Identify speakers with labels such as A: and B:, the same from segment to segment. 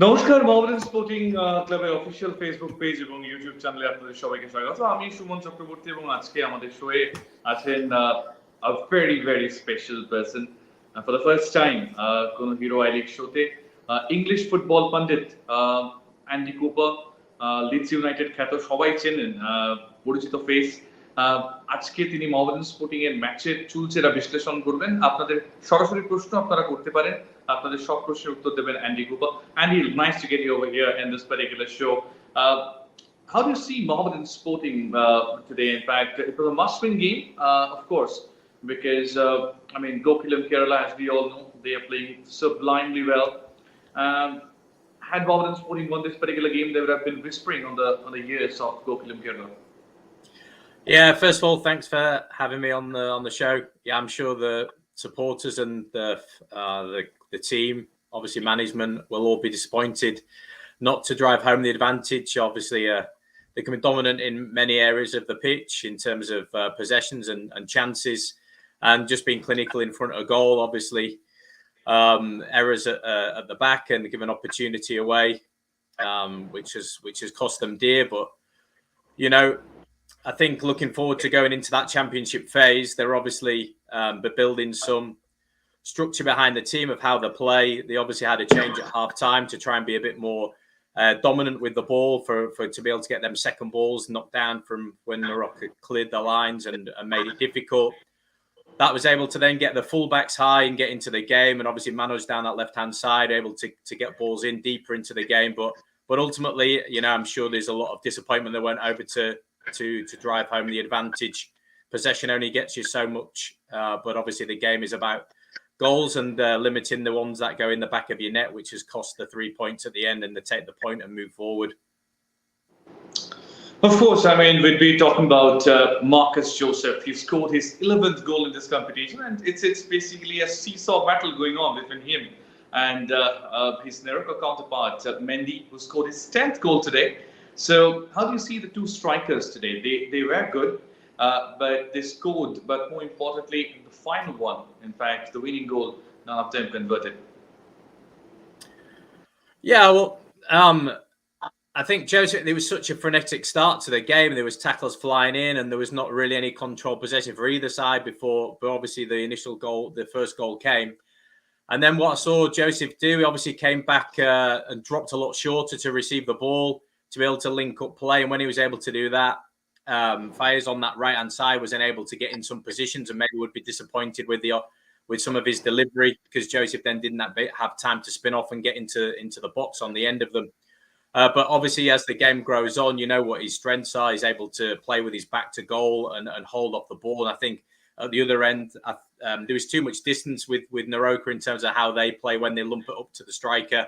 A: নমস্কার মোহামেডান স্পোর্টিং ক্লাবের official Facebook page এবং ইউটিউব চ্যানেলে আপনাদের সবাইকে স্বাগত। আমি সুমন চক্রবর্তী এবং আজকে আমাদের শোয়ে আছেন a very special person for the first time কোন হিরো আই লিগ শোতে ইংলিশ ফুটবল পণ্ডিত অ্যান্ডি কুপার, লিডস ইউনাইটেড খ্যাত সবাই চেনেন, পরিচিত ফেস। আজকে তিনি মোহামেডান স্পোর্টিং এর ম্যাচের চুলচেরা বিশ্লেষণ করবেন। আপনাদের সরাসরি প্রশ্ন আপনারা করতে পারেন, আপনাদের সব প্রশ্নের উত্তর দেবেন Andy Cooper. Andy, nice to get you over here in this particular show. How do you see Mohammedan Sporting today? In fact, it was a must-win game, of course, because I mean, 𝒔𝒉𝒐𝒘, as we all know, they are playing sublimely well. Had Mohammedan Sporting won this particular game, they would have been whispering on the years of 𝒔𝒉𝒐𝒘.
B: Yeah, first of all, thanks for having me on the show. Yeah, I'm sure the supporters and the team, obviously management, will all be disappointed not to drive home the advantage. Obviously, they can be dominant in many areas of the pitch in terms of possessions and chances, and just being clinical in front of goal. Obviously, errors at the back and giving opportunity away, which has cost them dear. But you know, I think looking forward to going into that championship phase, they're obviously building some structure behind the team of how they play. They obviously had a change at half time to try and be a bit more dominant with the ball for to be able to get them second balls knocked down from when Morocco cleared the lines and made it difficult. That was able to then get the fullbacks high and get into the game, and obviously Manos down that left hand side able to get balls in deeper into the game. But ultimately, you know, I'm sure there's a lot of disappointment that went over to drive home the advantage. Possession only gets you so much, but obviously the game is about goals and limiting the ones that go in the back of your net, which has cost the 3 points at the end, and they take the point and move forward.
A: Of course, I mean, we'd be talking about Marcus Joseph. He scored his 11th goal in this competition, and it's basically a seesaw battle going on between him and his Morocco counterpart, Mendy, who scored his 10th goal today. So how do you see the two strikers today? They were good, but they scored, but more importantly, in the final one, in fact, the winning goal, none of them converted.
B: Yeah, well, I think Joseph, there was such a frenetic start to the game. There was tackles flying in, and there was not really any controlled possession for either side before. But obviously, the initial goal, the first goal came, and then what I saw Joseph do, he obviously came back and dropped a lot shorter to receive the ball, to be able to link up play. And when he was able to do that, Faiz on that right hand side was unable to get in some positions, and maybe would be disappointed with some of his delivery, because Joseph then didn't have time to spin off and get into the box on the end of them. But obviously, as the game grows on, you know what his strengths are. He's able to play with his back to goal and hold off the ball. And I think at the other end, there was too much distance with Morocco in terms of how they play when they lump it up to the striker.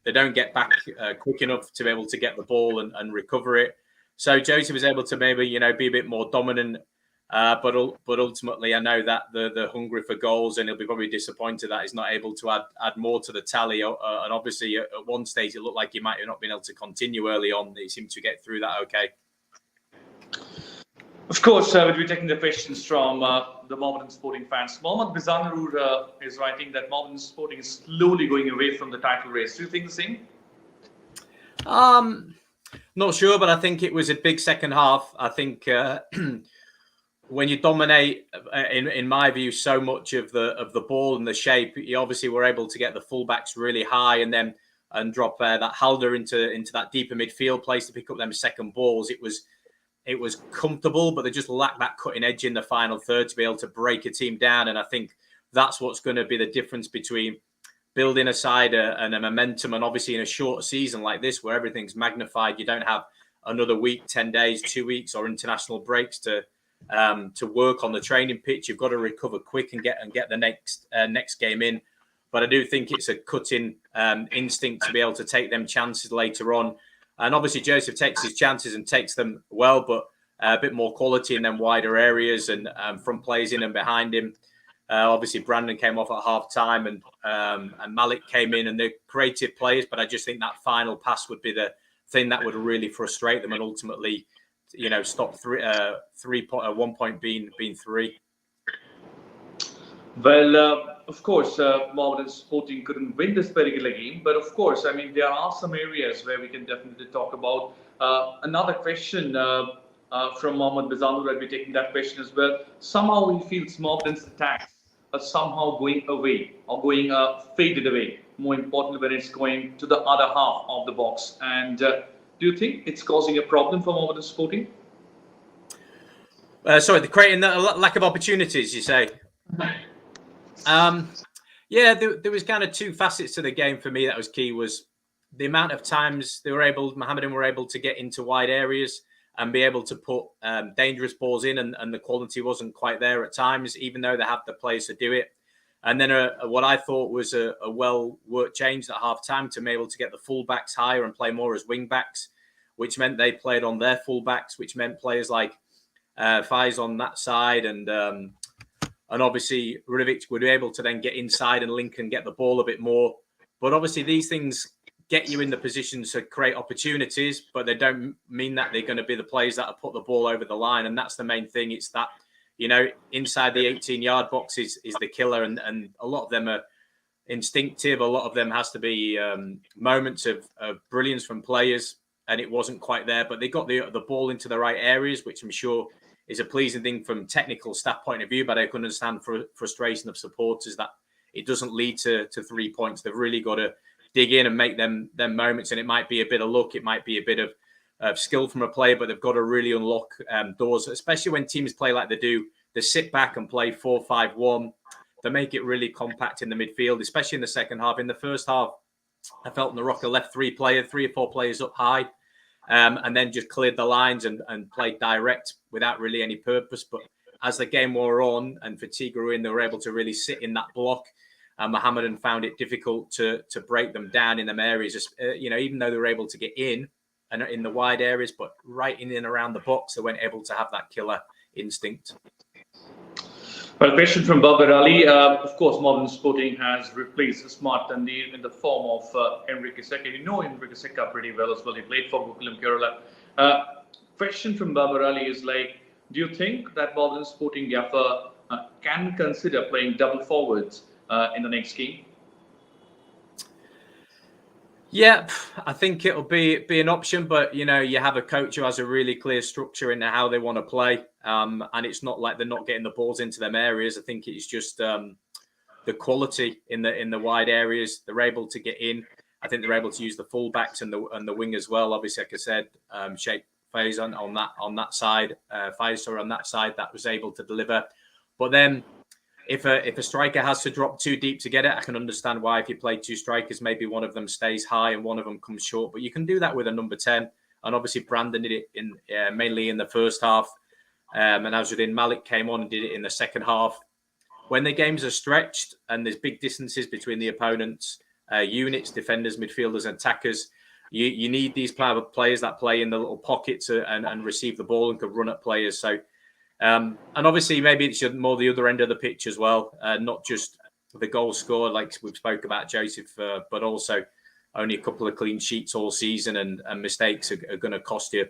B: They don't get back quick enough to be able to get the ball and recover it. So Joseph was able to maybe, you know, be a bit more dominant. But ultimately, I know that the hungry for goals, and he'll be probably disappointed that he's not able to add more to the tally. And obviously, at one stage, it looked like he might have not been able to continue early on. He seemed to get through that okay.
A: Of course, we'll be taking the questions from the Mohammedan Sporting fans. Mohammed Bizanur is writing that Mohammedan Sporting is slowly going away from the title race. Do you think the same?
B: Not sure, but I think it was a big second half. I think when you dominate, in my view, so much of the ball and the shape, you obviously were able to get the fullbacks really high and drop that Halder into that deeper midfield place to pick up them second balls. It was comfortable, but they just lacked that cutting edge in the final third to be able to break a team down. And I think that's what's going to be the difference between building a side and a momentum. And obviously in a short season like this, where everything's magnified, you don't have another week, 10 days, 2 weeks or international breaks to work on the training pitch. You've got to recover quick and get the next game in. But I do think it's a cutting instinct to be able to take them chances later on. And obviously Joseph takes his chances and takes them well, but a bit more quality in them wider areas and from plays in and behind him. Obviously Brandon came off at half time and Malik came in, and they're creative players, but I just think that final pass would be the thing that would really frustrate them and ultimately, you know, stop 1 point being 3.
A: Well, of course, Mohammedan Sporting couldn't win this particular game, but of course, I mean, there are some areas where we can definitely talk about. Another question from Mohammed Bizanur, I'll be taking that question as well. Somehow he feels Mohammedan's attacks are somehow going away or going faded away. More importantly, when it's going to the other half of the box. And do you think it's causing a problem for Mohammedan Sporting?
B: Sorry, the creating the lack of opportunities, you say? Yeah, there was kind of two facets to the game for me that was key. Was the amount of times Mohammedan were able to get into wide areas and be able to put dangerous balls in, and the quality wasn't quite there at times, even though they have the players to do it. And then what I thought was a well-worked change at half-time to be able to get the full-backs higher and play more as wing-backs, which meant they played on their full-backs, which meant players like 𝒔𝒆𝒗𝒊𝒆𝒘 on that side, and obviously 𝒔𝒉𝒐𝒘 would be able to then get inside and link and get the ball a bit more. But obviously these things get you in the position to create opportunities, but they don't mean that they're going to be the players that will put the ball over the line. And that's the main thing. It's that, inside the 18-yard box is the killer. And a lot of them are instinctive. A lot of them has to be moments of brilliance from players. And it wasn't quite there, but they got the ball into the right areas, which I'm sure is a pleasing thing from technical staff point of view. But I can understand frustration of supporters that it doesn't lead to 3 points. They've really got to dig in and make them moments, and it might be a bit of luck, it might be a bit of skill from a player, but they've got to really unlock doors, especially when teams play like they do. They sit back and play 4-5-1. They make it really compact in the midfield, especially in the second half. In the first half, I felt Morocco left 3 or 4 players up high, and then just cleared the lines and played direct without really any purpose. But as the game wore on and fatigue grew in, they were able to really sit in that block. Mohammedan found it difficult to break them down in them areas, even though they were able to get in and in the wide areas, but right in and around the box, they weren't able to have that killer instinct.
A: Well, a question from 𝒓𝒆𝒗𝒊𝒆𝒘. Of course, Mohammedan Sporting has replaced Smart Tandir in the form of 𝒔𝒉𝒐𝒘. You know 𝒔𝒉𝒐𝒘 pretty well as well. He played for 𝒔𝒉𝒐𝒘 Kerala. Question from 𝒓𝒆𝒗𝒊𝒆𝒘 is like, do you think that Mohammedan Sporting Gaffer can consider playing double forwards in the next game?
B: Yeah, I think it'll be an option, but you have a coach who has a really clear structure in how they want to play, and it's not like they're not getting the balls into them areas. I think it's just the quality in the wide areas. They're able to get in. I think they're able to use the fullbacks and the wing as well. Obviously, like I said, 𝒔𝒉𝒐𝒘 on that side, 𝒔𝒆𝒗𝒊𝒆𝒘 on that side, that was able to deliver. But then, if a striker has to drop too deep to get it, I can understand why. If you play 2 strikers, maybe one of them stays high and one of them comes short. But you can do that with a number 10. And obviously, Brandon did it mainly in the first half. And Azzuddin Malik came on and did it in the second half. When the games are stretched and there's big distances between the opponents' units, defenders, midfielders, and attackers, you need these players that play in the little pockets and receive the ball and can run at players. So. And obviously, maybe it's more the other end of the pitch as well, not just the goal scored, like we've spoke about Joseph, but also only a couple of clean sheets all season, and mistakes are going to cost you.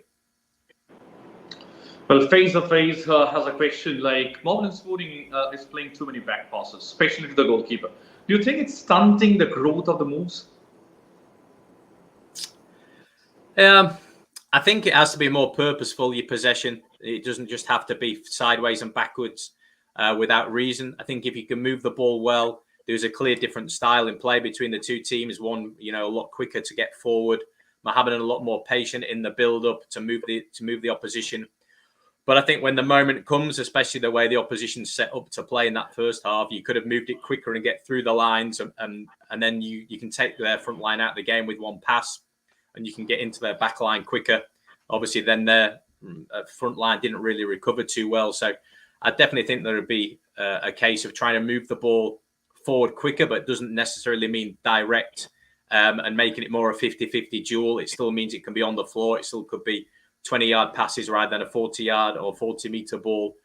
A: Well, 𝒔𝒆𝒊𝒆𝒘 has a question like, Mohammedan Sporting is playing too many back passes, especially to the goalkeeper. Do you think it's stunting the growth of the moves?
B: I think it has to be more purposeful, your possession. It doesn't just have to be sideways and backwards without reason. I think if you can move the ball well, there's a clear different style in play between the two teams. One, a lot quicker to get forward. Mohammedan a lot more patient in the build-up to move the opposition. But I think when the moment comes, especially the way the opposition's set up to play in that first half, you could have moved it quicker and get through the lines, and then you can take their front line out of the game with one pass, and you can get into their back line quicker. Obviously, then their front line didn't really recover too well. So I definitely think there would be a case of trying to move the ball forward quicker, but it doesn't necessarily mean direct, and making it more a 50-50 duel. It still means it can be on the floor. It still could be 20-yard passes rather than a 40-yard or 40-meter ball.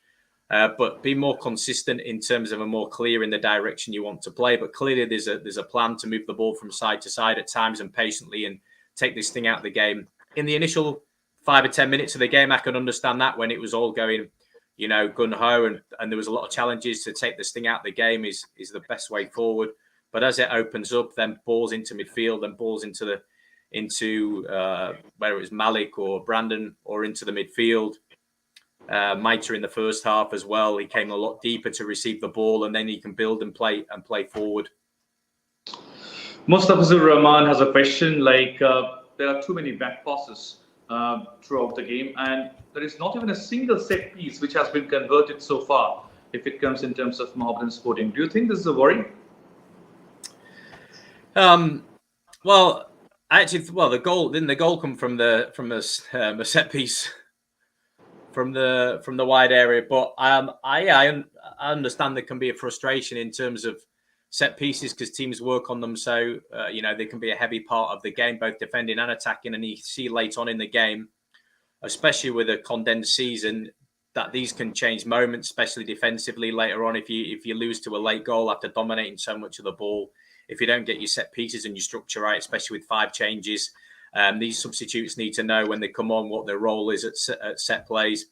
B: But be more consistent in terms of a more clear in the direction you want to play. But clearly there's a plan to move the ball from side to side at times and patiently and take this thing out of the game. In the initial 5 or 10 minutes of the game, I can understand that when it was all going gun ho, and there was a lot of challenges to take this thing out of the game is the best way forward. But as it opens up, then balls into midfield, then balls into whether it was Malik or Brandon or into the midfield. Maita in the first half as well. He came a lot deeper to receive the ball, and then he can build and play forward.
A: Mustafizur Rahman has a question like there are too many back passes throughout the game, and there is not even a single set piece which has been converted so far. If it comes in terms of Mohammedan Sporting, do you think this is a worry?
B: Well, actually, the goal come from a set piece from the wide area. But I understand there can be a frustration in terms of set pieces because teams work on them, so they can be a heavy part of the game, both defending and attacking. And you see late on in the game, especially with a condensed season, that these can change moments, especially defensively later on. If you lose to a late goal after dominating so much of the ball, if you don't get your set pieces and your structure right, especially with 5 changes, these substitutes need to know when they come on what their role is at set plays.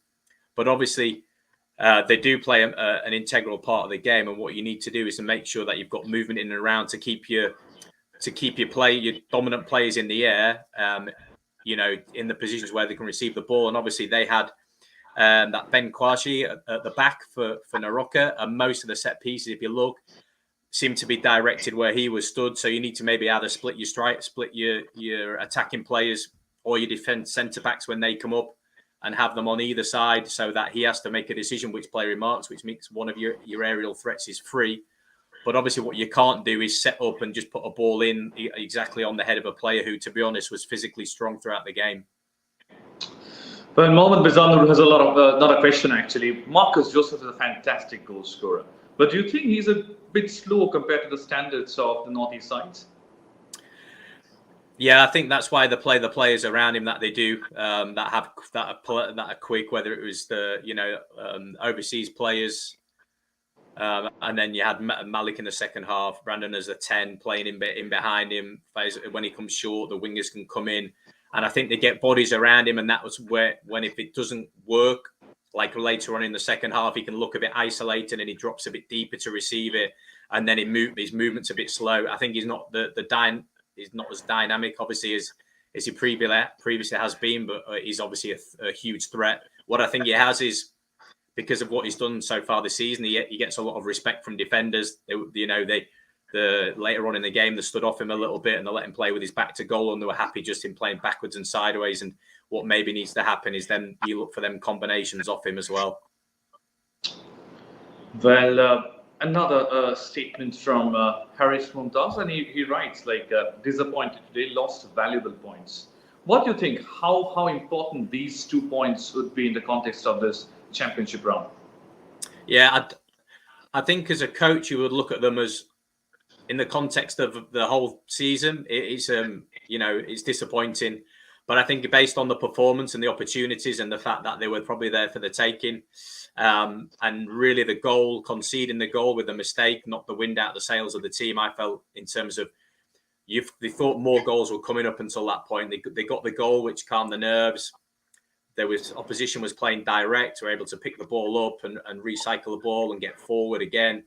B: But obviously, they do play an integral part of the game, and what you need to do is to make sure that you've got movement in and around to keep your dominant players in the air, in the positions where they can receive the ball. And obviously, they had that 𝒓𝒄𝒄 at the back for 𝒔𝒉𝒐𝒘, and most of the set pieces, if you look, seem to be directed where he was stood. So you need to maybe either split your attacking players or your defense centre backs when they come up, and have them on either side so that he has to make a decision which player he marks, which makes one of your aerial threats is free. But obviously what you can't do is set up and just put a ball in exactly on the head of a player who, to be honest, was physically strong throughout the game.
A: Well, Mohammed Bizanur has a lot of, not a question actually. Marcus Joseph is a fantastic goal scorer. But do you think he's a bit slow compared to the standards of the Northeast sides?
B: Yeah, I think that's why they play the players around him that they do, that are quick. Whether it was the overseas players, and then you had Malik in the second half, Brandon as a 10 playing in behind him. When he comes short, the wingers can come in, and I think they get bodies around him, and that was when if it doesn't work, like later on in the second half, he can look a bit isolated and he drops a bit deeper to receive it, and then his movement's a bit slow. I think he's not He's not as dynamic, obviously, as he previously has been, but he's obviously a huge threat. What I think he has is, because of what he's done so far this season, he gets a lot of respect from defenders. Later on in the game, they stood off him a little bit and they let him play with his back to goal, and they were happy just in playing backwards and sideways. And what maybe needs to happen is then you look for them combinations off him as well.
A: Well, another statement from Haris Mumtaz, and he writes disappointed today, lost valuable points. What do you think? How important these 2 points would be in the context of this championship round?
B: Yeah, I think as a coach, you would look at them as in the context of the whole season. It's disappointing, but I think based on the performance and the opportunities and the fact that they were probably there for the taking. And really conceding the goal with a mistake, knocked the wind out of the sails of the team. I felt in terms of they thought more goals were coming up until that point. They got the goal, which calmed the nerves. Opposition was playing direct, were able to pick the ball up and recycle the ball and get forward again.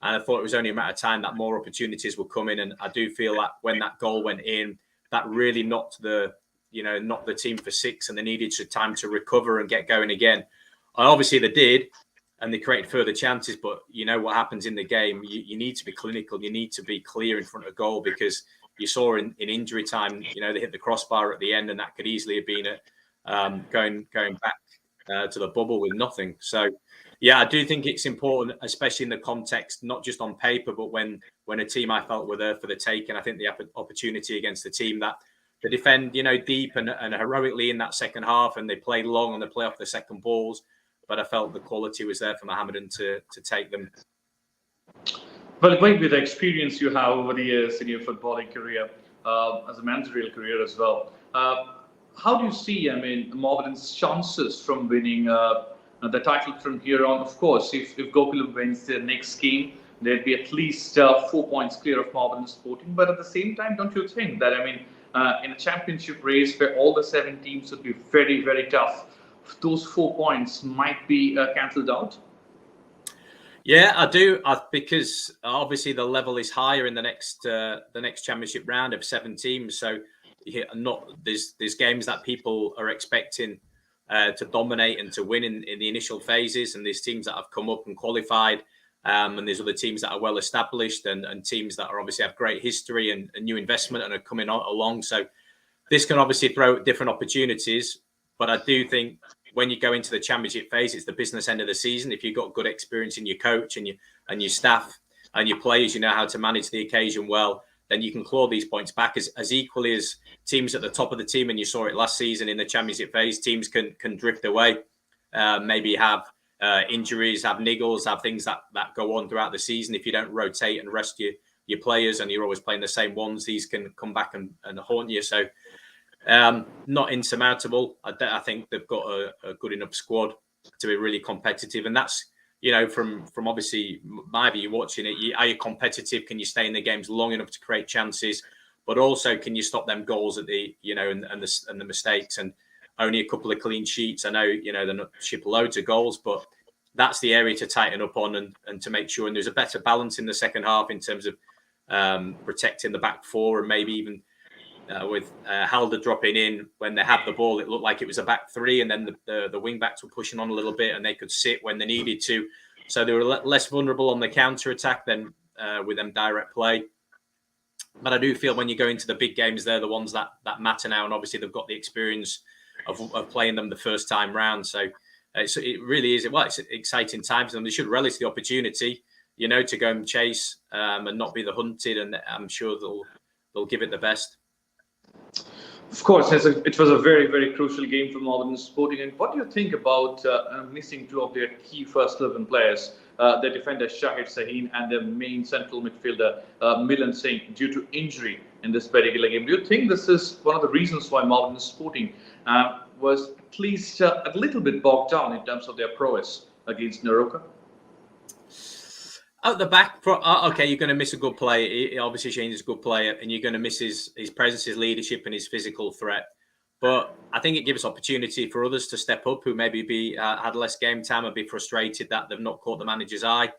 B: And I thought it was only a matter of time that more opportunities would come in. And I do feel that when that goal went in, that really knocked the team for 6, and they needed some time to recover and get going again. And obviously they did, and they created further chances. But you know what happens in the game. You need to be clinical. You need to be clear in front of goal, because you saw in injury time, they hit the crossbar at the end, and that could easily have been going back to the bubble with nothing. So, yeah, I do think it's important, especially in the context, not just on paper, but when a team I felt were there for the taking. I think the opportunity against the team that they defend, deep and heroically in that second half, and they play long and they play off the second balls. But I felt the quality was there for Mohammedan to take them.
A: Well, going with the experience you have over the years in your footballing career, as a managerial career as well, how do you see, Mohammedan's chances from winning the title from here on? Of course, if Gokulam wins their next game, there'd be at least 4 points clear of Mohammedan Sporting. But at the same time, don't you think that, in a championship race where all the 7 teams would be very, very tough, those 4 points might be cancelled out?
B: Yeah, I do. Because obviously the level is higher in the next championship round of 7 teams. So there's games that people are expecting to dominate and to win in the initial phases, and there's teams that have come up and qualified, and there's other teams that are well established, and teams that are obviously have great history and new investment and are coming along. So this can obviously throw different opportunities, but I do think when you go into the championship phase, it's the business end of the season. If you've got good experience in your coach and your staff and your players, you know how to manage the occasion well, then you can claw these points back as equally as teams at the top of the team. And you saw it last season in the championship phase, teams can drift away, maybe have injuries, have niggles, have things that go on throughout the season. If you don't rotate and rest your players and you're always playing the same ones, these can come back and haunt you. So not insurmountable. I think they've got a good enough squad to be really competitive, and that's, you know, from obviously my view watching it. Are you competitive? Can you stay in the games long enough to create chances? But also, can you stop them goals at the, you know, and the mistakes? And only a couple of clean sheets. I know, you know, they're not ship loads of goals, but that's the area to tighten up on and to make sure. And there's a better balance in the second half in terms of protecting the back four, and maybe even with Halder dropping in when they had the ball, it looked like it was a back three, and then the wing backs were pushing on a little bit, and they could sit when they needed to, so they were less vulnerable on the counter attack than with them direct play. But I do feel when you go into the big games, they're the ones that matter now, and obviously they've got the experience of playing them the first time round. So it really is. Well, it's exciting times, and they should relish the opportunity, you know, to go and chase and not be the hunted. And I'm sure they'll give it the best.
A: Of course, it was a very, very crucial game for Mohammedan Sporting. And what do you think about missing 2 of their key first 11 players, their defender 𝒔𝒉𝒐𝒘 and their main central midfielder Mohammedan Singh, due to injury in this particular game? Do you think this is one of the reasons why Mohammedan Sporting was at least a little bit bogged down in terms of their prowess against Naroka?
B: Out the back, okay, you're going to miss a good player. Obviously, Shane is a good player, and you're going to miss his presence, his leadership, and his physical threat. But I think it gives opportunity for others to step up who maybe had less game time and be frustrated that they've not caught the manager's eye.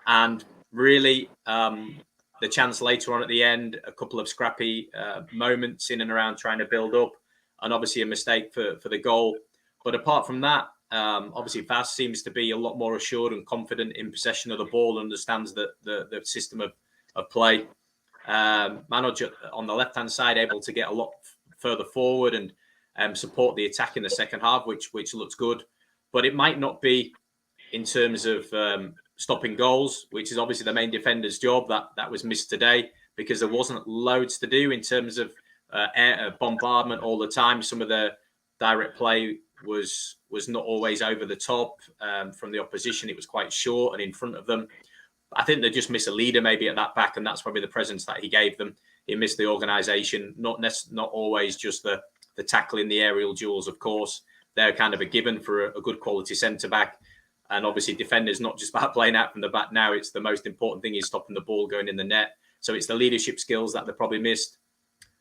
B: And really, the chance later on at the end, a couple of scrappy moments in and around trying to build up, and obviously a mistake for the goal. But apart from that, obviously 𝒔𝒆𝒗 seems to be a lot more assured and confident in possession of the ball, understands the system of play. Manoj on the left-hand side able to get a lot further forward and support the attack in the second half, which looks good. But it might not be in terms of stopping goals, which is obviously the main defender's job. That was missed today because there wasn't loads to do in terms of bombardment all the time. Some of the direct play was not always over the top from the opposition. It was quite short and in front of them. I think they just miss a leader maybe at that back, and that's probably the presence that he gave them. He missed the organisation, not always just the tackling, the aerial duels, of course. They're kind of a given for a good quality centre-back. And obviously defenders, not just about playing out from the back now, it's the most important thing is stopping the ball going in the net. So it's the leadership skills that they probably missed.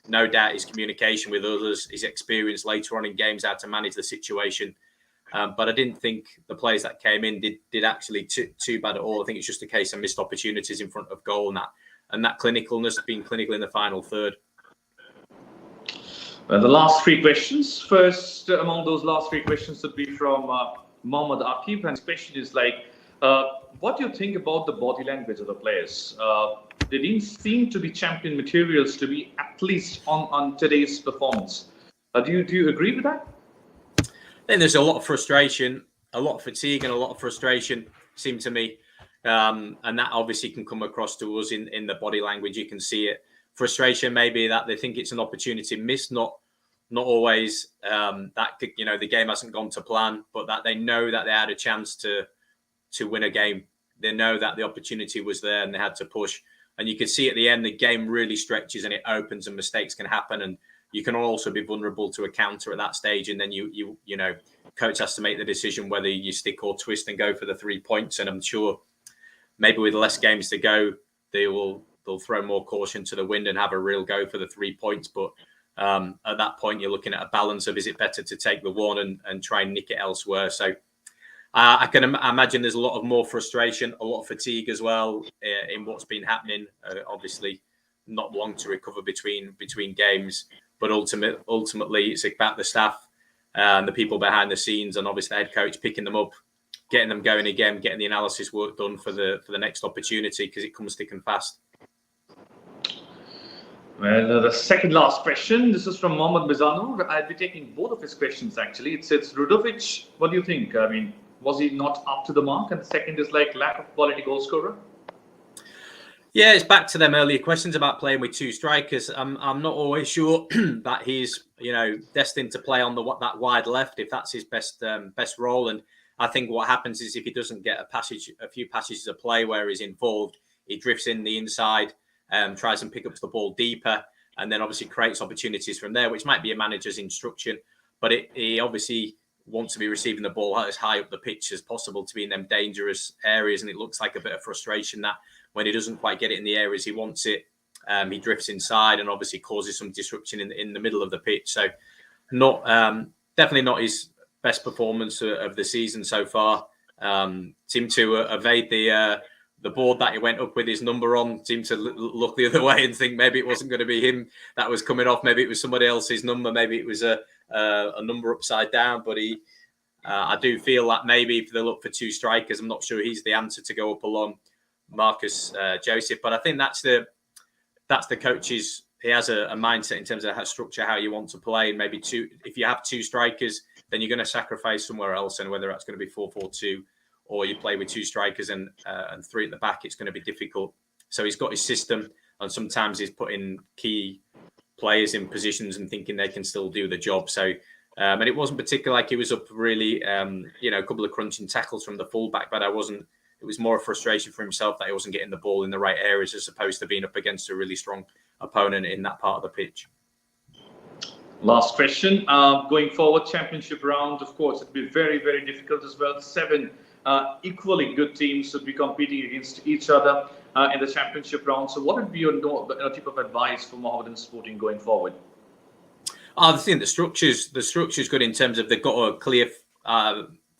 B: No doubt his communication with others, his experience later on in games, how to manage the situation. But I didn't think the players that came in did actually too bad at all. I think it's just a case of missed opportunities in front of goal and that clinicalness, being clinical in the final third.
A: The last 3 questions. First, among those last 3 questions would be from Mohammed Akif, and his question is like, what do you think about the body language of the players? They didn't seem to be champion materials to be at least on today's performance. Do you agree with that?
B: I think there's a lot of frustration, a lot of fatigue, and a lot of frustration, seemed to me. And that obviously can come across to us in the body language. You can see it. Frustration maybe that they think it's an opportunity missed, not always that, you know, the game hasn't gone to plan, but that they know that they had a chance to win a game. They know that the opportunity was there and they had to push. And you can see at the end, the game really stretches and it opens and mistakes can happen. And you can also be vulnerable to a counter at that stage. And then you know, coach has to make the decision whether you stick or twist and go for the 3 points. And I'm sure maybe with less games to go, they'll throw more caution to the wind and have a real go for the 3 points. But At that point, you're looking at a balance of, is it better to take the one and try and nick it elsewhere? So I can imagine there's a lot of more frustration, a lot of fatigue as well in what's been happening. Obviously, not long to recover between games, but ultimately it's about the staff and the people behind the scenes, and obviously the head coach picking them up, getting them going again, getting the analysis work done for the next opportunity, because it comes thick and fast.
A: Well, the second last question. This is from Mohammed Mizano. I'll be taking both of his questions actually. It says, 𝒓𝒐𝒃, what do you think? I mean, was he not up to the mark? And the second is like lack of quality goal scorer.
B: Yeah, it's back to them earlier questions about playing with two strikers. I'm not always sure that he's destined to play on that wide left, if that's his best role. And I think what happens is if he doesn't get a few passages of play where he's involved, he drifts in the inside, tries and pick up the ball deeper, and then obviously creates opportunities from there, which might be a manager's instruction. But he obviously wants to be receiving the ball as high up the pitch as possible to be in them dangerous areas. And it looks like a bit of frustration that when he doesn't quite get it in the areas he wants it, he drifts inside and obviously causes some disruption in the middle of the pitch. So definitely not his best performance of the season so far. Seemed to evade the board that he went up with his number on, seemed to look the other way and think maybe it wasn't going to be him that was coming off. Maybe it was somebody else's number. Maybe it was a number upside down. But I do feel that maybe if they look for two strikers, I'm not sure he's the answer to go up along Marcus Joseph. But I think that's the coach's. He has a mindset in terms of how structure, how you want to play. And maybe if you have two strikers, then you're going to sacrifice somewhere else. And whether that's going to be 4-4-2 or you play with two strikers and three at the back, it's going to be difficult. So he's got his system, and sometimes he's putting key players in positions and thinking they can still do the job. So, and it wasn't particularly like he was up really, a couple of crunching tackles from the fullback, but it was more a frustration for himself that he wasn't getting the ball in the right areas as opposed to being up against a really strong opponent in that part of the pitch.
A: Last question. Going forward, championship round, of course, it'll be very, very difficult as well. 7 equally good teams should be competing against each other in the championship round. So what would be your tip of advice for Mohammedan Sporting going forward?
B: I think the structure's good in terms of they've got a clear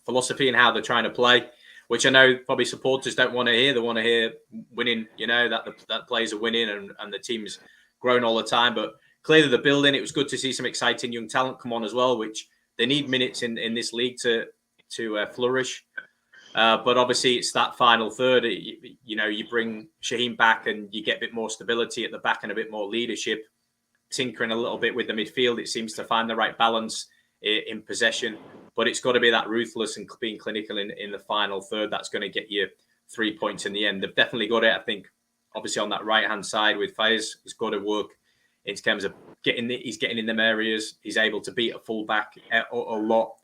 B: philosophy in how they're trying to play, which I know probably supporters don't want to hear. They want to hear winning, that players are winning and the team's grown all the time. But clearly the building, it was good to see some exciting young talent come on as well, which they need minutes in this league to flourish. But obviously it's that final third. You bring Shaheen back and you get a bit more stability at the back and a bit more leadership, tinkering a little bit with the midfield. It seems to find the right balance in possession. But it's got to be that ruthless and being clinical in the final third that's going to get you 3 points in the end. They've definitely got it, I think, obviously on that right-hand side with 𝒓𝒄. He's got to work in terms of he's getting in them areas. He's able to beat a fullback a lot.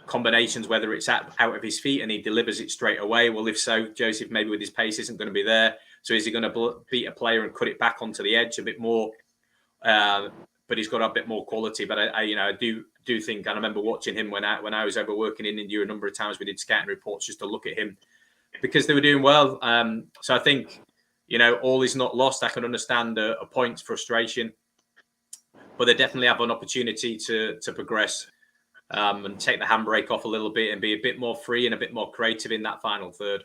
B: Combinations, whether it's out of his feet and he delivers it straight away. Well, if so, Joseph maybe with his pace isn't going to be there. So is he going to beat a player and cut it back onto the edge a bit more? But he's got a bit more quality. But I do think, and I remember watching him when I was over working in India a number of times. We did scouting reports just to look at him because they were doing well. So I think all is not lost. I can understand a point's frustration, but they definitely have an opportunity to progress and take the handbrake off a little bit and be a bit more free and a bit more creative in that final third.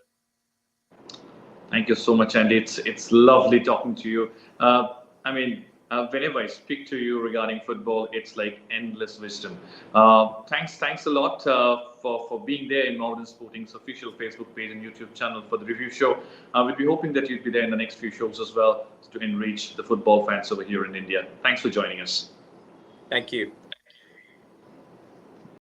A: Thank you so much, Andy. It's lovely talking to you. Whenever I speak to you regarding football, it's like endless wisdom. Thanks a lot for being there in Mohammedan Sporting's official Facebook page and YouTube channel for the review show. We'll be hoping that you'll be there in the next few shows as well to enrich the football fans over here in India. Thanks for joining us.
B: Thank you.